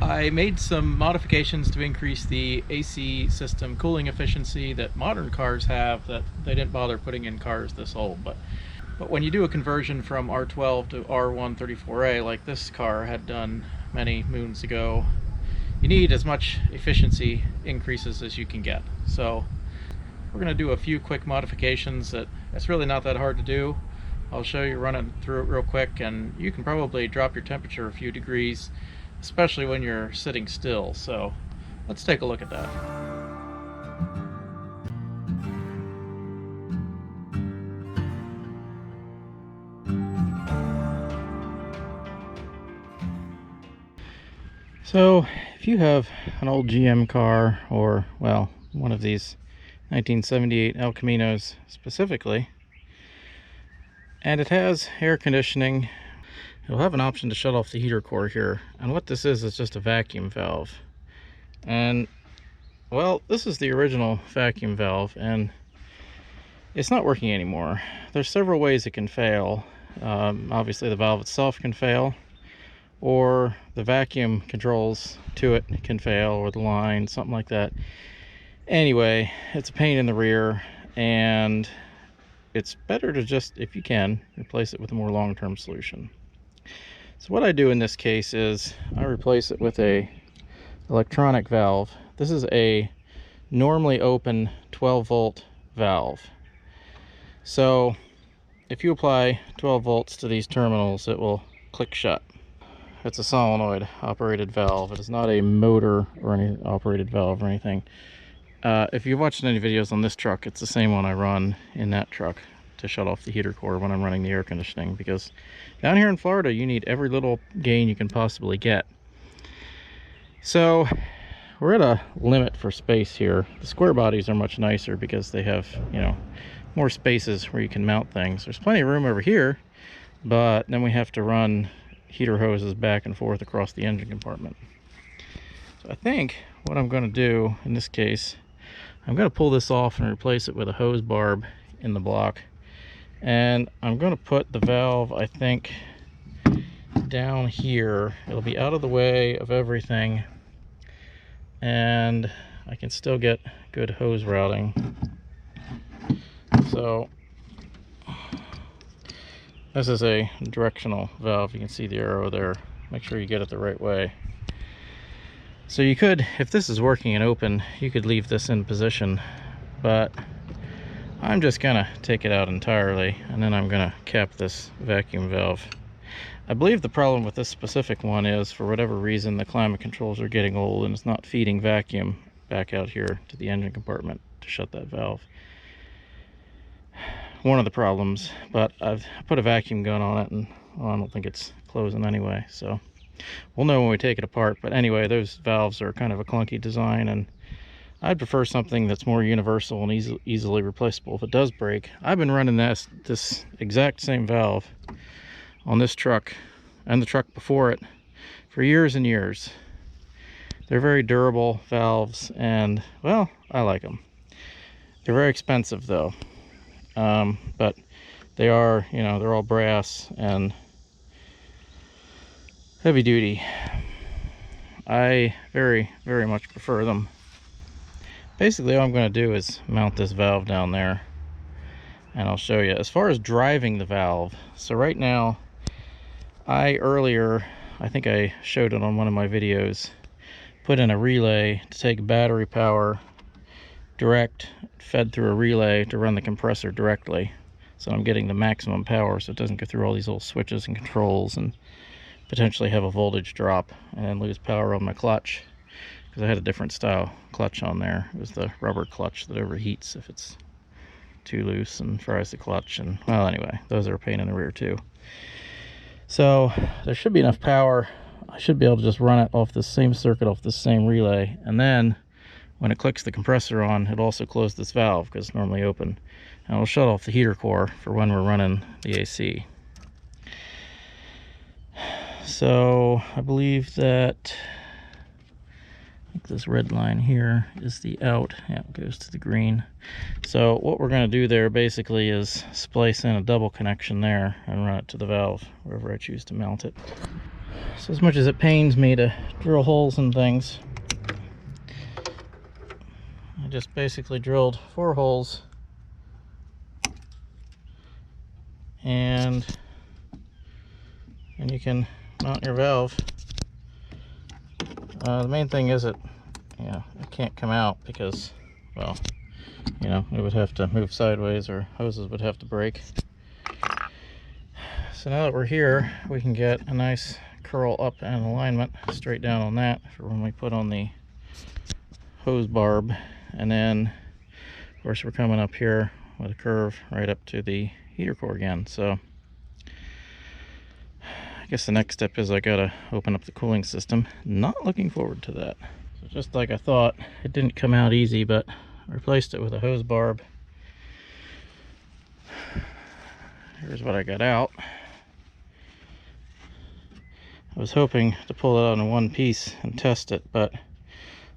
I made some modifications to increase the AC system cooling efficiency that modern cars have that they didn't bother putting in cars this old. But when you do a conversion from R12 to R134A like this car had done many moons ago, you need as much efficiency increases as you can get. So we're going to do a few quick modifications that it's really not that hard to do. I'll show you running through it real quick, and you can probably drop your temperature a few degrees, especially when you're sitting still. So let's take a look at that. So if you have an old GM car, or well, one of these 1978 El Caminos specifically, and it has air conditioning, you'll have an option to shut off the heater core here. And what this is just a vacuum valve. And well, this is the original vacuum valve, and it's not working anymore. There's several ways it can fail. Obviously the valve itself can fail, or the vacuum controls to it can fail, or the line, something like that. Anyway, it's a pain in the rear, and it's better to just, if you can, replace it with a more long-term solution. So what I do in this case is I replace it with a electronic valve. This is a normally open 12-volt valve. So if you apply 12 volts to these terminals, it will click shut. It's a solenoid operated valve. It is not a motor or any operated valve or anything. If you've watched any videos on this truck, it's the same one I run in that truck to shut off the heater core when I'm running the air conditioning, because down here in Florida you need every little gain you can possibly get. So we're at a limit for space here. The square bodies are much nicer because they have, you know, more spaces where you can mount things. There's plenty of room over here, but then we have to run heater hoses back and forth across the engine compartment. So I think what I'm going to do in this case, I'm going to pull this off and replace it with a hose barb in the block. And I'm going to put the valve, I think, down here. It'll be out of the way of everything, and I can still get good hose routing. So this is a directional valve. You can see the arrow there. Make sure you get it the right way. So you could, if this is working and open, you could leave this in position, but I'm just gonna take it out entirely, and then I'm gonna cap this vacuum valve. I believe the problem with this specific one is, for whatever reason, the climate controls are getting old and it's not feeding vacuum back out here to the engine compartment to shut that valve. One of the problems, but I've put a vacuum gun on it, and well, I don't think it's closing anyway, so we'll know when we take it apart. But anyway, those valves are kind of a clunky design, and I'd prefer something that's more universal and easily replaceable if it does break. I've been running this exact same valve on this truck and the truck before it for years and years. They're very durable valves, and well, I like them. They're very expensive though, but they are, you know, they're all brass and heavy duty. I very much prefer them. Basically all I'm going to do is mount this valve down there, and I'll show you. As far as driving the valve, so right now, earlier, I think I showed it on one of my videos, put in a relay to take battery power direct, fed through a relay to run the compressor directly. So I'm getting the maximum power so it doesn't go through all these little switches and controls and potentially have a voltage drop and then lose power on my clutch, because I had a different style clutch on there. It was the rubber clutch that overheats if it's too loose and fries the clutch. And well, anyway, those are a pain in the rear too. So there should be enough power. I should be able to just run it off this same circuit, off this same relay, and then when it clicks the compressor on, it also close this valve because it's normally open, and it'll shut off the heater core for when we're running the AC. So I believe that, I think this red line here is the out. Yeah, it goes to the green. So what we're going to do there basically is splice in a double connection there and run it to the valve wherever I choose to mount it. So as much as it pains me to drill holes in things, I just basically drilled 4 holes, and you can mount your valve. The main thing is it can't come out because, well, it would have to move sideways or hoses would have to break. So now that we're here, we can get a nice curl up and alignment straight down on that for when we put on the hose barb. And then, of course, we're coming up here with a curve right up to the heater core again. So I guess the next step is I gotta open up the cooling system. Not looking forward to that. So just like I thought, it didn't come out easy, but I replaced it with a hose barb. Here's what I got out. I was hoping to pull it out in one piece and test it, but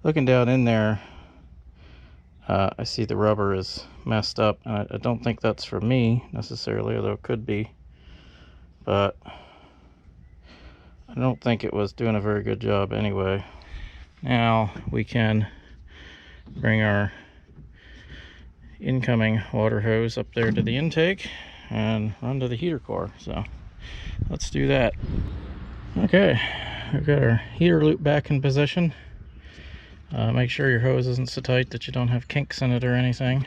looking down in there, I see the rubber is messed up, and I don't think that's for me necessarily, although it could be, but I don't think it was doing a very good job anyway. Now we can bring our incoming water hose up there to the intake and run to the heater core. So let's do that. Okay, we've got our heater loop back in position. Make sure your hose isn't so tight that you don't have kinks in it or anything.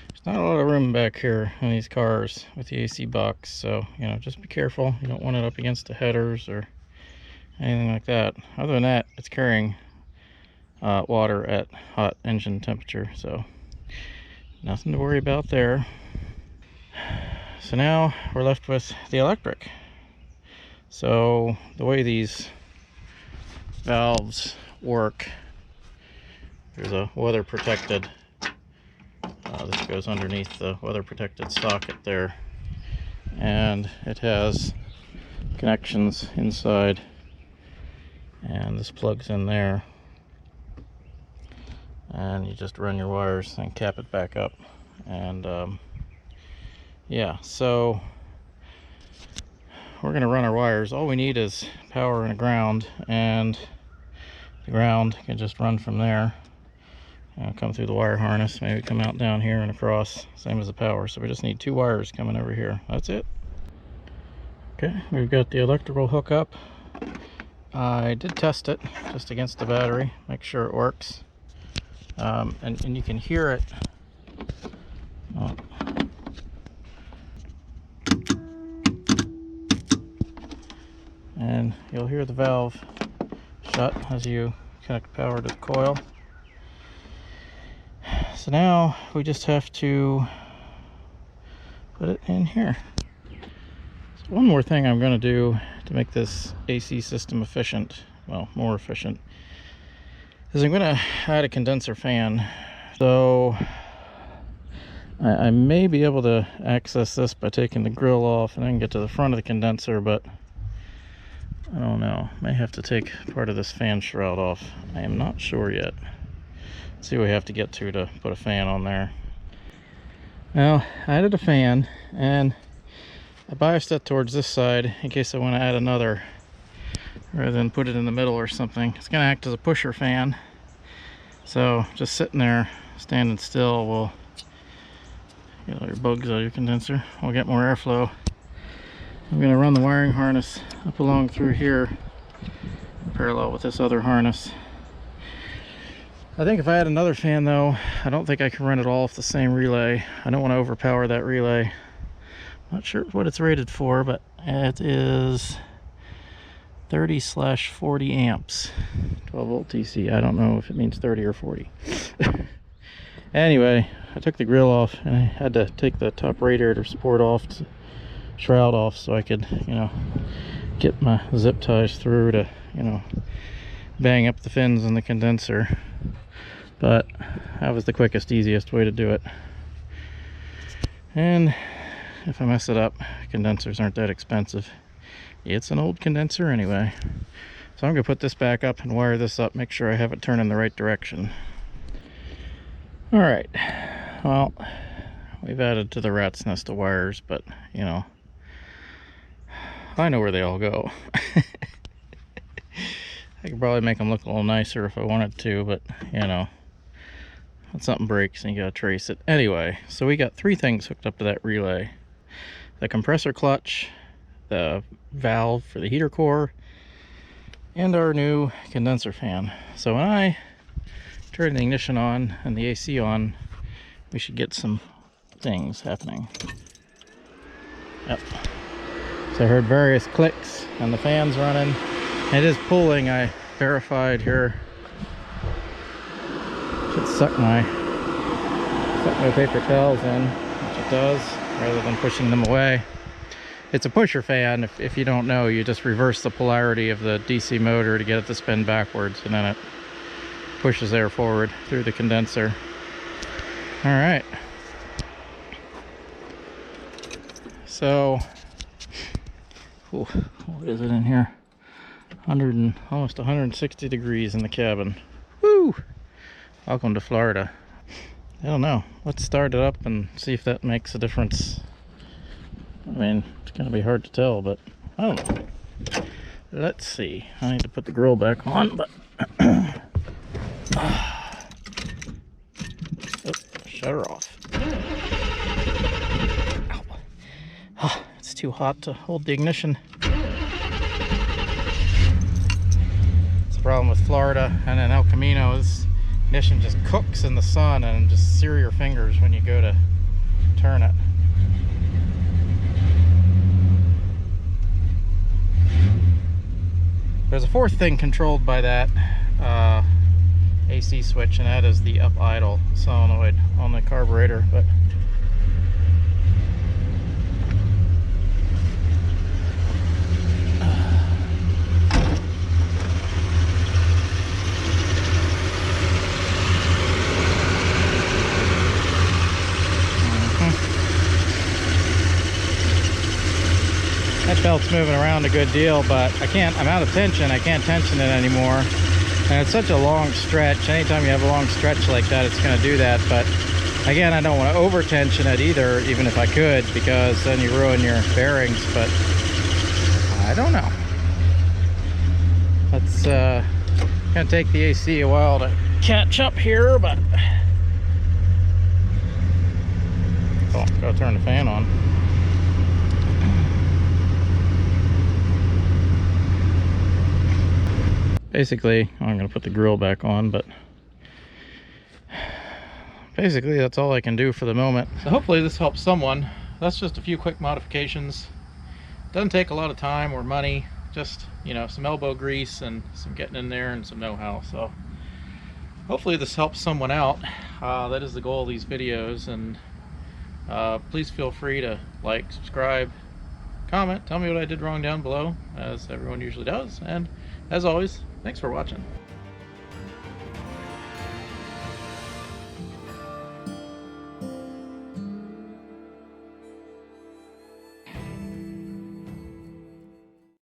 There's not a lot of room back here in these cars with the AC box, so just be careful. You don't want it up against the headers or anything like that. Other than that, it's carrying water at hot engine temperature, so nothing to worry about there. So now we're left with the electric. So the way these valves work, there's a weather protected, this goes underneath the weather protected socket there, and it has connections inside, and this plugs in there, and you just run your wires and cap it back up. And yeah, so we're going to run our wires. All we need is power and a ground, and the ground can just run from there, come through the wire harness, maybe come out down here and across, same as the power. So we just need 2 wires coming over here. That's it. Okay, we've got the electrical hook up. I did test it just against the battery, make sure it works. And you can hear it. Oh. And you'll hear the valve shut as you connect power to the coil. So now we just have to put it in here. So one more thing I'm going to do to make this AC system efficient, well, more efficient, is I'm going to add a condenser fan. So I may be able to access this by taking the grill off and then get to the front of the condenser, but I don't know. May have to take part of this fan shroud off. I am not sure yet. Let's see what we have to get to put a fan on there. Well, I added a fan, and I biased it towards this side in case I want to add another, rather than put it in the middle or something. It's going to act as a pusher fan. So just sitting there, standing still, will get all your bugs out of your condenser. We'll get more airflow. I'm going to run the wiring harness up along through here, parallel with this other harness. I think if I had another fan though, I don't think I can run it all off the same relay. I don't want to overpower that relay. Not sure what it's rated for, but it is 30/40 amps, 12 volt DC. I don't know if it means 30 or 40. Anyway, I took the grill off and I had to take the top radiator support off, shroud off, so I could, get my zip ties through to, bang up the fins in the condenser. But that was the quickest, easiest way to do it. And if I mess it up, condensers aren't that expensive. It's an old condenser anyway. So I'm going to put this back up and wire this up, make sure I have it turn in the right direction. Alright, well, we've added to the rat's nest of wires, but, I know where they all go. I could probably make them look a little nicer if I wanted to, but you know, when something breaks and you gotta trace it. Anyway, so we got 3 things hooked up to that relay. The compressor clutch, the valve for the heater core, and our new condenser fan. So when I turn the ignition on and the AC on, we should get some things happening. Yep. So I heard various clicks and the fan's running. It is pulling, I verified here. Should suck my paper towels in, which it does, rather than pushing them away. It's a pusher fan. If you don't know, you just reverse the polarity of the DC motor to get it to spin backwards, and then it pushes air forward through the condenser. All right. So, ooh, what is it in here? Almost 160 degrees in the cabin. Woo! Welcome to Florida. I don't know. Let's start it up and see if that makes a difference. I mean, it's gonna be hard to tell, but I don't know. Let's see. I need to put the grill back on, but oh, shut her off. Ow. Oh, it's too hot to hold the ignition. It's the problem with Florida and then El Camino is ignition just cooks in the sun and just sear your fingers when you go to turn it. There's a 4th thing controlled by that AC switch, and that is the up idle solenoid on the carburetor. But that belt's moving around a good deal, but I'm out of tension. I can't tension it anymore. And it's such a long stretch. Anytime you have a long stretch like that, it's going to do that. But again, I don't want to over tension it either, even if I could, because then you ruin your bearings. But I don't know. It's going to take the AC a while to catch up here, but oh, gotta turn the fan on. Basically, I'm going to put the grill back on, but basically that's all I can do for the moment. So hopefully this helps someone. That's just a few quick modifications. Doesn't take a lot of time or money, just, you know, some elbow grease and some getting in there and some know-how. So hopefully this helps someone out. That is the goal of these videos, and please feel free to like, subscribe, comment, tell me what I did wrong down below, as everyone usually does, and as always, thanks for watching.